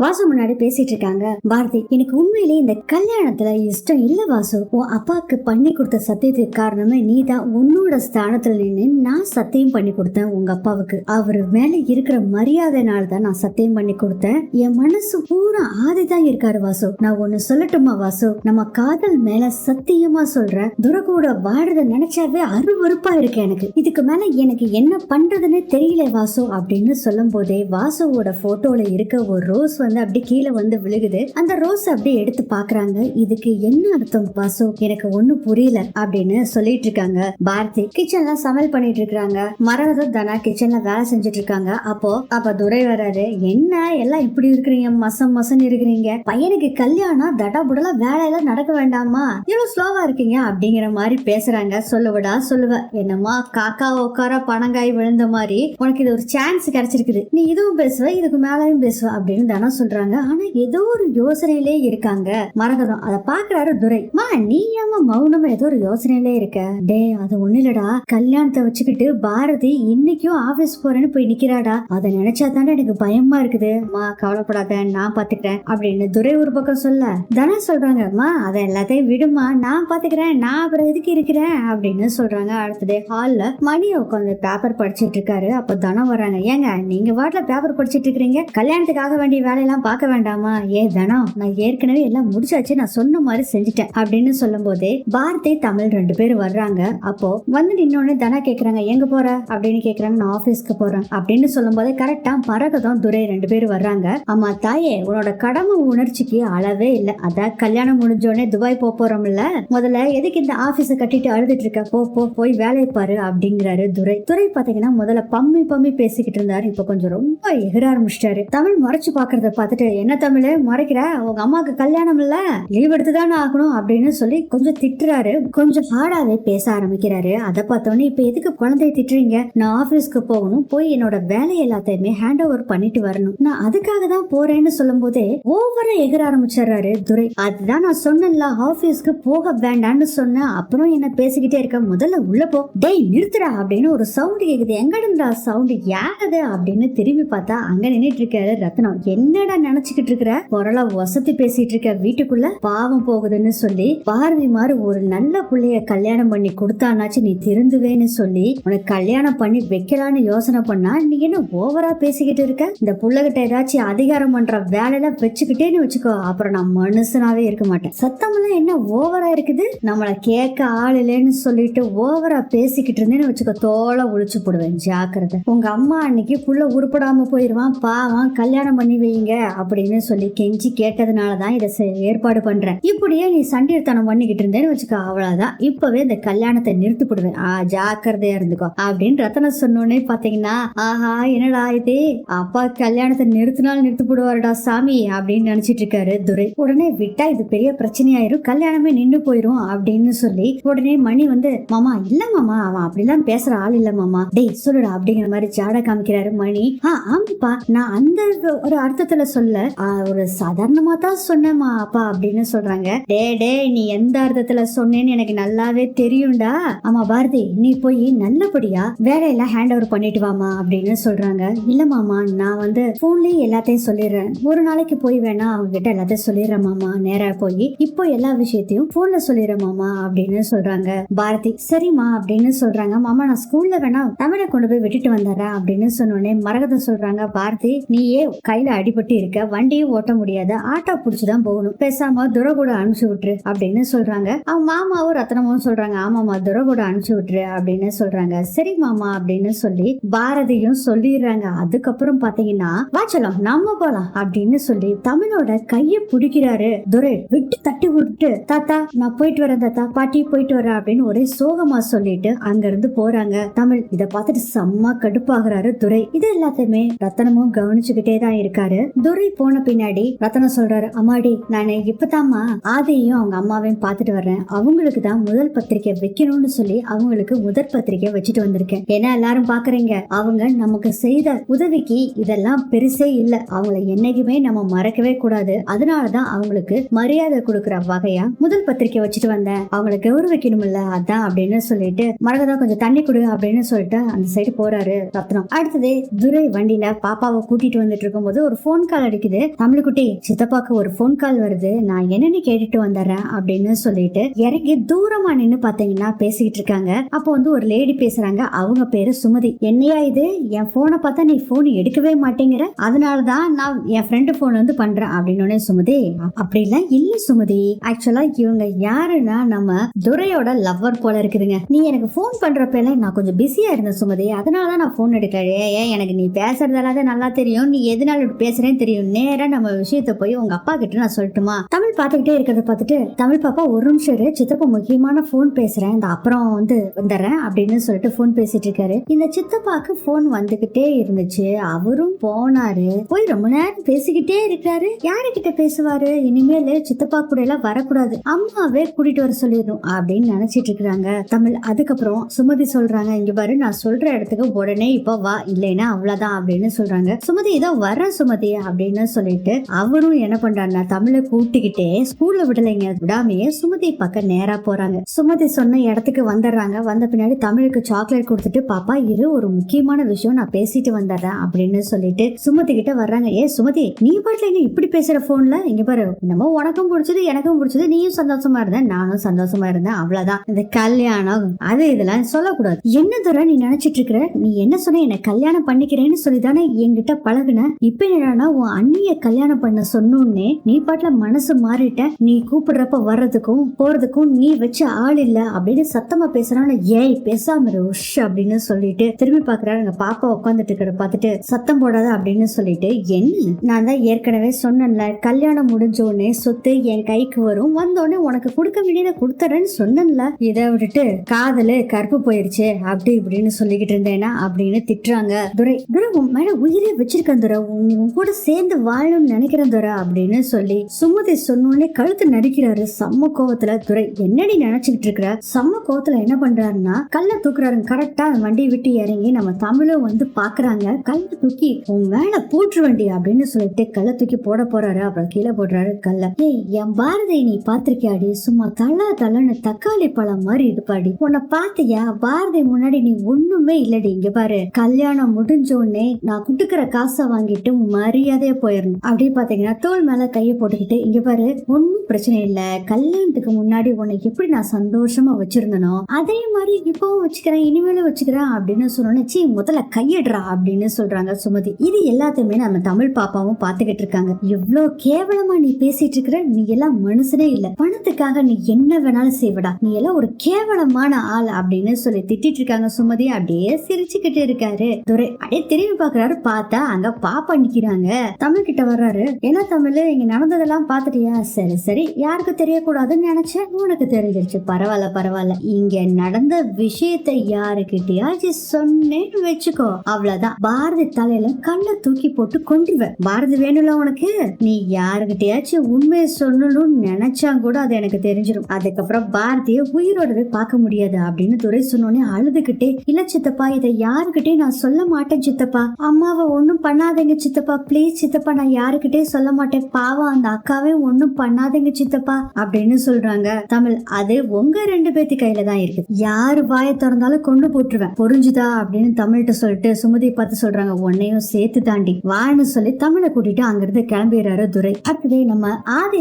வாசு முன்னாடி பேசிட்டு இருக்காங்க. பாரதி, எனக்கு உண்மையிலேயே இந்த கல்யாணத்துல இஷ்டம் இல்ல வாசு. உன் அப்பாவுக்கு பண்ணி கொடுத்த சத்தியத்துக்கு காரணமே நீதான். உன்னோட ஸ்தானத்துல நின்று நான் சத்தியம் பண்ணி கொடுத்தேன் உங்க அப்பாவுக்கு. அவரு மேல இருக்கிற மரியாதைனால தான் நான் சத்தியம் பண்ணி கொடுத்தேன். என் மனசு பூரா ஆதிதான் இருக்காரு வாசு. நான் ஒண்ணு சொல்லட்டுமா வாசு? நம்ம காதல் மேல சத்தியமா சொல்றேன், துரகோட வாடுறத நினைச்சாவே அருவருப்பா இருக்கு எனக்கு. இதுக்கு மேல எனக்கு என்ன பண்றதுன்னு தெரியல வாசு அப்படின்னு சொல்லும் போதே வாசுவோட போட்டோல இருக்க ஒரு ரோஸ் அப்படி கீழே வந்து விழுகுது. அந்த ரோஸ் அப்படி எடுத்து பாக்குறாங்க. இதுக்கு என்ன அர்த்தம் வாசு? எனக்கு ஒண்ணும் புரியல அப்படின்னு சொல்லிட்டு இருக்காங்க. பாரதி கிச்சன்ல சமையல் பண்ணிட்டு இருக்காங்க. மரகதம் தானா கிச்சன்ல வேலை செஞ்சுட்டு இருக்காங்க. அப்ப துரை வராரு. என்ன எல்லாம் இப்படி இருக்கிறீங்க, மசம் இருக்கிறீங்க, பையனுக்கு கல்யாணம் தடபுடல வேலையெல்லாம் நடக்க வேண்டாமா, இவ்வளவு ஸ்லோவா இருக்கீங்க அப்படிங்கிற மாதிரி பேசுறாங்க. சொல்லுவடா சொல்லுவ, என்னமா காக்கா உட்கார பனங்காய் விழுந்த மாதிரி உனக்கு இது ஒரு சான்ஸ் கிடைச்சிருக்குது, நீ இதுவும் பேசுவ இதுக்கு மேலையும் பேசுவ அப்படின்னு தானே சொல்றாங்க. ஆனா ஏதோ ஒரு யோசனையிலே இருக்காங்க மரகதம். அத பாக்குறாரு துரை. மா நீ ஏமா மௌனமா ஏதோ ஒரு யோசனையிலே இருக்க? டே அது ஒண்ணு இல்லடா, கல்யாணத்தை வச்சுக்கிட்டு பாரதி இன்னைக்கும் ஆபீஸ் போறேன்னு போய் நிக்கிறாடா, அதை நினைச்சா தானே எனக்கு பயமா இருக்குது. மா கவலைப்படாத, நான் பாத்துக்கிறேன் அப்படின்னு துரை ஒரு பக்கம் சொல்ல, தனா சொல்றாங்க, மா அத எல்லாத்தையும் விடுமா, நான் பாத்துக்கிறேன், நான் அப்புறம் எதுக்கு இருக்கிறேன் அப்படின்னு சொல்றாங்க. அடுத்ததே ஹால்ல மணி உட்காந்து பேப்பர் படிச்சிட்டு இருக்காரு. அப்ப தனம் வர்றாங்க. ஏங்க நீங்க வாட்ல பேப்பர் படிச்சிட்டு இருக்கீங்க, கல்யாணத்துக்காக வேண்டிய வேலையெல்லாம் பார்க்க வேண்டாமா? ஏ தனம், நான் ஏற்கனவே எல்லாம் முடிச்சாச்சு, நான் சொன்ன மாதிரி செஞ்சுட்டேன் அப்படின்னு சொல்லும் போதே பாரதி தமிழ் 2 பேர் வர்றாங்க. அப்போ வந்து நின்னோடனே தனா கேக்குறாங்க, எங்க போற அப்படின்னு கேக்குறாங்க. நான் ஆபீஸ்க்கு போறேன் அப்படின்னு சொல்லும் போதே கரெக்டா மரகதம் துரை 2 பேர் வர்றாங்க. அம்மா தாயே, உன்னோட கடமை உணர்ச்சிக்கு அளவே இல்ல. அதான் கல்யாணம் முடிஞ்சோடனே துபாய் போறோம்ல, முதல்ல எதுக்கு இந்த ஆபீஸ கட்டிட்டு அழுதுட்டு இருக்க, போய் வேலையை பாரு அப்படிங்கிறாரு துரை. துரை பாத்தீங்கன்னா முதல்ல பம்மி பேசிக்கிட்டு இருந்தாரு. இப்ப கொஞ்சம் ரொம்ப எகிர ஆரம்பிச்சிட்டாரு. தமிழ் முறைச்சு பாக்குறத பார்த்துட்டு, என்ன தமிழ் மறைக்கிற, உங்க அம்மாவுக்கு கல்யாணம் இல்ல, லீவ் எடுத்துதானே ஆகணும் அப்படின்னு சொல்லி கொஞ்சம் திட்டுறாரு. கொஞ்சம் ஹார்டாவே பேச ஆரம்பிக்கிறாரு. அதை பார்த்தோன்னே, இப்ப எதுக்கு குழந்தைய திட்டுறீங்க, நான் ஆபீஸ்க்கு போகணும், போய் என்னோட வேலை எல்லாத்தையுமே ஹேண்ட் ஓவர் பண்ணிட்டு வரணும், நான் அதுக்காக தான் போறேன்னு சொல்லும் போதே ஓவரா எகிர ஆரம்பிச்சிடுறாரு துரை. அதுதான் நான் சொன்னேன்ல, ஆபீஸ்க்கு போக வேண்டான்னு சொன்னேன், அப்புறம் என்ன பேசிக்கிட்டே இருக்க, முதல்ல உள்ள போ, டேய் நிறுத்துறா அப்படின்னு ஒரு சவுண்ட் கேக்குது. எங்கடா சவுண்ட், யாரது அப்படின்னு திரும்பி பார்த்தா அங்க நின்னுட்டு இருக்காரு ரத்னம். என்னடா நினைச்சுக்கிட்டு இருக்கிற, குரலா வசதி பேசிட்டு இருக்க, வீட்டுக்குள்ள பாவம் போகுதுன்னு சொல்லி பாரதி மாதிரி ஒரு நல்ல புள்ளைய கல்யாணம் பண்ணி கொடுத்தானாச்சு நீ திருந்துவேன்னு சொல்லி உனக்கு கல்யாணம் பண்ணி வைக்கலான்னு யோசனை பண்ணா, நீ என்ன ஓவரா பேசிக்கிட்டு இருக்க, இந்த புள்ளகிட்ட ஏதாச்சும் அதிகாரம் பண்ற வேலையெல்லாம் வச்சுக்கிட்டேன்னு வச்சுக்கோ, அப்புறம் நான் மனுஷனாவே இருக்க மாட்டேன். சத்தமெல்லாம் என்ன ஓவரா இருக்குது, நம்மள கேட்க ஆள் இல்லைன்னு சொல்லிட்டு ஓவரா பேசிக்கிட்டு இருந்தேன்னு வச்சுக்கோ, தோலை ஒழிச்சு போடுவேன், ஜாக்கிரதை. உங்க அம்மா அன்னைக்கு புள்ள உருப்படாம போயிருவான், பாவம், கல்யாணம் பண்ணி வைங்க அப்படின்னு சொல்லி கெஞ்சி கேட்டதுனாலதான் இதை ஏற்பாடு பண்றேன். இப்படியே நீ சண்டீர்த்தனம் பண்ணிக்கிட்டு இருந்தேன்னு வச்சுக்கோ, அவ்வளவுதான், இப்பவே இந்த கல்யாணத்தை நிறுத்தி போடுவேன், ஜாக்கிரதையா இருந்துக்கோ அப்படின்னு ரத்தன சொன்னோன்னே பாத்தீங்கன்னா, ஆஹா என்னடா இது, அப்பா கல்யாணத்தை நிறுத்தினாலும் நிறுத்தி போடுவாருடா சாமி அப்படின்னு நினைச்சிட்டு இருக்காரு துரை. உடனே விட்டா இது பெரிய பிரச்சனையாயிரும், கல்யாணமே நின்று போயிரும் அப்படின்னு சொல்லி உடனே மணி வந்து, மாமா இல்ல மாமா, அவன் அப்படிலாம் பேசுற ஆள் இல்ல மாமா, டேய் சொல்லுடா அப்படிங்கிற மாதிரி ஜாட காமிக்கிறாரு மணி. ஆமாப்பா, நான் அந்த ஒரு அர்த்தத்துல சொல்ல, ஒரு சாதாரணமா தான் சொன்னேமா அப்பா அப்படின்னு சொல்றாங்க. டே நீ எந்த அர்த்தத்துல சொன்னேன்னு எனக்கு நல்லாவே தெரியும்டா. ஆமா பாரதி, நீ போய் நல்லபடியா வேலையெல்லாம் ஹேண்ட் ஓவர் பண்ணிட்டு வாமா அப்படின்னு சொல்றாங்க. இல்ல மாமா, நான் வந்து போன்லயே எல்லாத்தையும் சொல்லிடுறேன், ஒரு நாளைக்கு போய் வேணா அவங்க கிட்ட எல்லாத்தையும் சொல்லிடுறேன் மாமா, நேரா போய் இப்போ எல்லா விஷயத்தையும் போன்ல சொல்லிடுறேன் மாமா அப்படின்னு சொல்றாங்க. பாரதி சரிம்மா அப்படின்னு சொல்றாங்க. மாமா நான் ஸ்கூல்ல வேணா தமிழை கொண்டு போய் விட்டுட்டு வந்துடுறேன் அப்படின்னு சொன்னோடனே மரகதம் சொல்றாங்க, பாரதி நீயே கையில அடிபட்டு இருக்க, வண்டியும் ஓட்ட முடியாது, ஆட்டோ புடிச்சுதான் போகணும், பேசாம துரகூட அனுப்பிச்சு விட்டுரு அப்படின்னு சொல்றாங்க. அவங்க மாமாவும் ரத்னமும் சொல்றாங்க, ஆமாமா துரகூட அனுப்பிச்சு விட்டுரு அப்படின்னு சொல்றாங்க. சரி மாமா அப்படின்னு சொல்லி பாரதியும் சொல்லிடுறாங்க. அதுக்கப்புறம் பாத்தீங்கன்னா, வாச்சலாம் நம்ம போலாம் அப்படின்னு சொல்லி தமிழோட கைய பிடிக்கிறாரு துரை. விட்டு தட்டி விட்டு, தாத்தா நான் போயிட்டு வரேன் தாத்தா, பாட்டி போயிட்டு வரேன் அப்படின்னு ஒரே சோகமா சொல்லிட்டு அங்க இருந்து போறாங்க. தமிழ் இத பார்த்துட்டு செம்ம கடுப்பாகிறாரு துரை. இது எல்லாத்தையுமே ரத்தனமும் கவனிச்சுக்கிட்டே தான் இருக்காரு. துரை போன பின்னாடி ரத்தனம் சொல்றாரு, அம்மாடி நான் இப்பதாம்மா ஆதியையும் அவங்க அம்மாவையும் பாத்துட்டு வர்றேன், அவங்களுக்கு தான் முதல் பத்திரிக்கை வைக்கணும்னு சொல்லி அவங்களுக்கு முதல் பத்திரிக்கை வச்சுட்டு வந்திருக்கேன். ஏன்னா எல்லாரும் பாக்குறீங்க, அவங்க நமக்கு செய்த உதவிக்கு இதெல்லாம் பெருசே இல்ல, அவங்கள என்னைக்குமே நம்ம மறக்கவே கூடாது, அதனாலதான் அவங்களுக்கு மரியாதை கொடுக்கற வகையா முதல் பத்திரிக்கை வச்சுட்டு வந்தேன், அவங்களை கௌரவிக்கணும்ல அதான் அப்படின்னு சொல்லிட்டு மரகதா கொஞ்சம் தண்ணி கொடு அப்படின்னு சொல்லிட்டு அந்த சைடு போறாரு ரத்னம். அடுத்தது துரை வண்டியில பாப்பாவை கூட்டிட்டு வந்துட்டு இருக்கும் போது ஒரு போன் கால் அடிக்குது. தமிழ்குட்டி, சித்தப்பாக்கு ஒரு போன் கால் வருது, நான் என்னன்னு கேட்டுட்டு வந்துடுறேன் அப்படின்னு சொல்லிட்டு இறங்கி தூரமா நின்னு பாத்தீங்கன்னா பேசிக்கிட்டு இருக்காங்க. அப்போ ஒரு லேடி பேசுறாங்க. அவங்க பேரு சுமதி. என்னையா இது, என் போனை பார்த்தா நீ போன் எடுக்கவே மாட்டேங்கிற, அதனாலதான் நான் என் ஃப்ரெண்டு போன் பண்றேன் அப்படின்னு. சுமதி, அப்படிலாம் இல்ல சுமதி, ஆக்சுவலா இவங்க யாருன்னா நம்ம துரையோட லவ்வர் போல இருக்குதுங்க. நீ எனக்கு போன் பண்றப்ப நான் கொஞ்சம் பிஸியா இருந்தேன் சுமதி, அதனாலதான் நான் போன் எடுக்கல. எனக்கு நீ பேசுறதெல்லாம் நல்லா தெரியும், நீ எதனால பேசுறேன்னு தெரியும். நேரா நம்ம விஷயத்த போய் உங்க அப்பா கிட்ட நான் சொல்லட்டுமா? தமிழ் பாத்துக்கிட்டே இருக்கிறத பார்த்துட்டு, தமிழ் பாப்பா ஒரு நிமிஷம் இரு, சித்தப்பா முக்கியமான போன் பேசுறேன், இந்த அப்புறம் வந்துடுறேன் அப்படின்னு சொல்லிட்டு போன் பேசிட்டு இருக்காரு. இந்த சித்தப்பாக்கு போன் வந்துகிட்டே இருந்துச்சு. அவரும் போனாரு, போய் ரொம்ப நேரம் பேசிக்கிட்டே இருக்காரு. யாருகிட்ட பேசுவாரு? இனிமேல் சித்தப்பா கூட எல்லாம் வரக்கூடாது, அம்மாவே கூட்டிட்டு வர சொல்லிடணும் அப்படின்னு நினைச்சிட்டு இருக்கிறாங்க தமிழ். அதுக்கப்புறம் சுமதி சொல்றாங்க, இங்க பாரு, நான் சொல்ற இடத்துக்கு உடனே இப்ப வா, இல்லைன்னா அவ்வளவுதான் அப்படின்னு சொல்றாங்க. சுமதி, இதோ வர சுமதி அப்படின்னு சொல்லிட்டு அவரும் என்ன பண்றாருன்னா தமிழை கூட்டிக்கிட்டே ஸ்கூல்ல விடலைங்க, விடாமையே சுமதி பக்கம் நேரா போறாங்க. சுமதி சொன்ன இடத்துக்கு வந்துடுறாங்க. வந்த பின்னாடி தமிழுக்கு சாக்லேட் கொடுத்துட்டு, பாப்பா இரு, ஒரு முக்கியமான விஷயம் நான் பேசிட்டு வந்துடுறேன் அப்படின்னு சொல்லிட்டு சுமதி கிட்ட வர்றாங்க. ஏ சுமதி, நீ பாட்டுல இப்படி பேசுற போன்ல, இங்க பாரு, நம்ம உனக்கும் பிடிச்சது எனக்கும் பிடிச்சது, நீயும் சந்தோஷமா இருந்த நானும் சந்தோஷமா இருந்தேன், அவ்வளவுதான். இந்த கல்யாணம் அது இதெல்லாம் சொல்லக்கூடாது. என்ன தூரம் நீ நினைச்சிட்டு இருக்கிற? நீ என்ன சொன்ன, என்ன கல்யாணம் பண்ணிக்கிறேன்னு சொல்லிதானே என்கிட்ட பழகுன. இப்ப என்னன்னா உன் அண்ணிய கல்யாணம் பண்ண சொன்னோன்னே நீ பாட்டுல மனசு மாறிட்ட, நீ கூப்பிடுறப்ப வர்றதுக்கும் போறதுக்கும் நீ வச்ச ஆள் இல்ல அப்படின்னு சத்தமா பேசுறான்னு. ஏய் பேசாம உஷ் அப்படின்னு சொல்லிட்டு திரும்பி பாக்குறாரு. பாப்பா உட்காந்துட்டு இருக்கிற பார்த்துட்டு, சத்தம் போடாத அப்படின்னு சொல்லிட்டு, என்ன நான் தான் ஏற்கனவே சொன்னேன்ல, கல்யாணம் முடிஞ்ச உடனே சொத்து என் கைக்கு வரும், வந்தோடனே உனக்கு கொடுக்க வேண்டியதை கொடுத்துறேன்னு சொன்னேன்ல, இதை விட்டுட்டு காதலு கருப்பு போயிருச்சு அப்படி இப்படின்னு சொல்லிக்கிட்டு இருந்தேனா அப்படின்னு திட்டுறாங்க. துரை, துரை உன் மேல உயிரே வச்சிருக்கேன் துரை, உன் கூட சேர்ந்து வாழணும்னு நினைக்கிறேன் துரை அப்படின்னு சொல்லி சுமதி சொன்னோடனே கழுத்து நடிக்கிறாரு செம்ம கோவத்துல. துரை, என்னடி நினைச்சுக்கிட்டு இருக்கிற? செம்ம கோவத்துல என்ன பண்றாருன்னா கல்ல தூக்குறாருங்க. கரெக்டா வண்டியை விட்டு இறங்கி நம்ம தமிழும் பாக்குறாங்க. கல்ல தூக்கி உன் மேல பூற்று வண்டி அப்படின்னு சொல்லிட்டு கல்ல தூக்கி போட போறாரு. அப்புறம் கீழே போடுறாரு கல்ல. ஏய் என் பாரதி, நீ பாத்திருக்கியாடி? சும்மா தள்ளன்னு தக்காளி பழம் மாதிரி இருப்பாடி. உன்னை பாத்தியா? பாரதி முன்னாடி நீ ஒண்ணுமே இல்லடி. இங்க பாரு, கல்யாணம் முடிஞ்சோடனே நான் குடுக்கிற காசை வாங்கிட்டு மரியாதையா போயிடணும். அப்படியே பாத்தீங்கன்னா தோல் மேல கையை போட்டுக்கிட்டு, இங்க பாரு, ஒன்னும் பிரச்சனை இல்ல, கல்யாணத்துக்கு முன்னாடி உன்னை எப்படி நான் சந்தோஷமா வச்சிருந்தனோ அதே மாதிரி இப்பவும் வச்சுக்கிறேன், இனிமேலும் வச்சுக்கிறேன் அப்படின்னு சொன்னோன்னு, சீ முதல்ல கையிடுறா அப்படின்னு சொல்றாங்க சுமதி. இது எல்லாத்தையுமே நம்ம தமிழ் பாப்பாவும் பாத்துக்கிட்டு இருக்காங்க. எவ்வளவு கேவலமா நீ பேசிட்டு இருக்கிற, நீ எல்லாம் மனுஷனே இல்ல, பணத்துக்காக நீ என்ன வேணாலும் செய்வடா, நீ எல்லாம் ஒரு கேவலமான ஆள் அப்படின்னு சொல்லி திட்டிட்டு இருக்காங்க சுமதி. அப்படியே சிரிச்சுக்கிட்டு இருக்காரு துரை. அப்படியே திரும்பி பாக்குறாரு, பார்த்தா அங்க பாப்பா நிக்கிறாங்க. தமிழ் கிட்ட வர்றாரு. என்ன தமிழ், இங்க நடந்ததெல்லாம் பாத்துட்டியா? சரி சரி, யாருக்கு தெரியக்கூடாதுன்னு நினைச்சேன், உனக்கு தெரிஞ்சிருச்சு, பரவாயில்ல பரவாயில்ல. இங்க நடந்த விஷயத்தை யாருக்கிட்டயாச்சும் சொன்னேன்னு வச்சுக்கோ, அவ்வளவுதான், பாரதி தலையில கல்ல தூக்கி போட்டு கொண்டுருவேன். பாரதி வேணும்ல உனக்கு, நீ யாருக்கிட்டயாச்சும் உண்மையை சொல்லணும்னு நினைச்சா கூட அது எனக்கு தெரிஞ்சிடும், அதுக்கப்புறம் பாரதிய உயிரோடவே பார்க்க முடியாது அப்படின்னு துரை சொன்னோன்னே அழுதுகிட்டே, இல்ல சித்தப்பா, இதை யாருக்கிட்டே நான் சொல்ல மாட்டேன் சித்தப்பா, அம்மாவை ஒண்ணும் பண்ணாதீங்க சித்தப்பா, பிளீஸ் சித்தப்பா, நான் யாருக்கிட்டே சொல்ல மாட்டேன், பாவம் அந்த அக்காவே ஒண்ணும் பண்ணாதீங்க சித்தப்பா அப்படின்னு சொல்றாங்க தமிழ். அது உங்க ரெண்டு பேத்தி கையில தான் இருக்கு, யாரு வாயை திறந்தாலும் கொண்டு போட்டுருவேன், புரிஞ்சுதா அப்படின்னு தமிழ்கிட்ட சொல்லிட்டு சுமதியை பார்த்து சொல்றாங்க, உன்னையும் சேர்த்து தாண்டி வான்னு சொல்லி தமிழை கூட்டிட்டு அங்கிருந்து கிளம்பிடுறாரு துரை. அடுத்ததே நம்ம ஆதி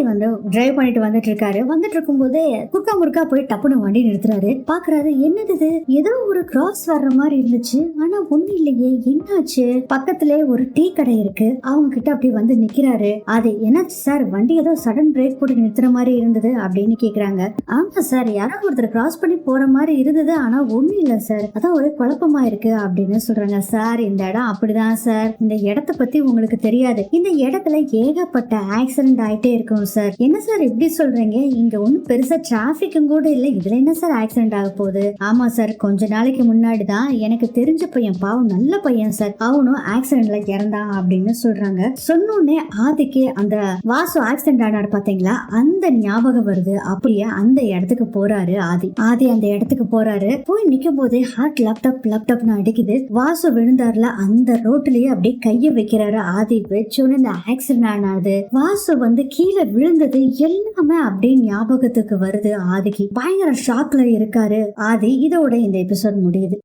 டிரைவ் பண்ணிட்டு வந்துட்டு இருக்காரு. வந்துட்டு இருக்கும் போதே குறுக்கா முறுக்கா போய் டப்புனு வண்டி நிறுத்துறாரு. பாக்குறாரு, என்னது ஏதோ ஒரு கிராஸ் வர்ற மாதிரி இருந்துச்சு, ஆனா ஒண்ணு இல்லையே, என்னாச்சு? பக்கத்திலே ஒரு டீ கடை இருக்கு, அவங்க கிட்ட அப்படி வந்து நிக்கிறாரு. அது என்னாச்சு சார், வண்டி ஏதோ சடன் பிரேக் போட்டு நிறுத்துற மாதிரி இருந்தது அப்படின்னு கேக்குறாங்க. ஆமா சார், யாரோ ஒருத்தர் கிராஸ் பண்ணி போற மாதிரி இருந்தது, ஆனா ஒண்ணு இல்ல சார், அதான் ஒரே குழப்பமா இருக்கு அப்படின்னு சொல்றாங்க. சார், இந்த இடம் அப்படிதான் சார், இந்த இடத்த பத்தி உங்களுக்கு தெரியாது, இந்த இடத்துல ஏகப்பட்ட ஆக்சிடென்ட் ஆயிட்டே இருக்கும் சார். என்ன சார் இப்படி சொல்றீங்க, இங்க ஒன்னும் பெருசா டிராபிக்கும் கூட இல்ல, இதுல என்ன சார் ஆக்சிடென்ட் ஆக போகுது? ஆமா சார், கொஞ்ச நாளைக்கு முன்னாடி தான் எனக்கு தெரிஞ்ச பையன், பாவம் நல்ல பையன் சார், அவனும் ஆக்சிடென்ட்ல இறந்தான் அப்படின்னு சொல்றாங்க. சொன்னோடனே ஆதிக்கு அந்த வாசு ஆக்சிடென்ட் ஆனாரு பாத்தீங்களா, அந்த ஞாபகம் வருது. அப்படியே அந்த இடத்துக்கு போறாரு ஆதி அந்த இடத்துக்கு போறாரு. போய் நிக்கும் போதே ஹார்ட் லேப்டாப்னு அடிக்குது. வாசு விழுந்தாருல, அந்த ரோட்லயே அப்படியே கைய வைக்கிறாரு ஆதி. வச்சோன்னு இந்த ஆக்சிடென்ட் ஆனது, வாசு கீழே விழுந்தது எல்லாமே அப்படியே ஞாபகத்துக்கு வருது ஆதிக்கு. பயங்கர ஷாக்ல இருக்காரு ஆதி. இதோட இந்த எபிசோட் முடியுது.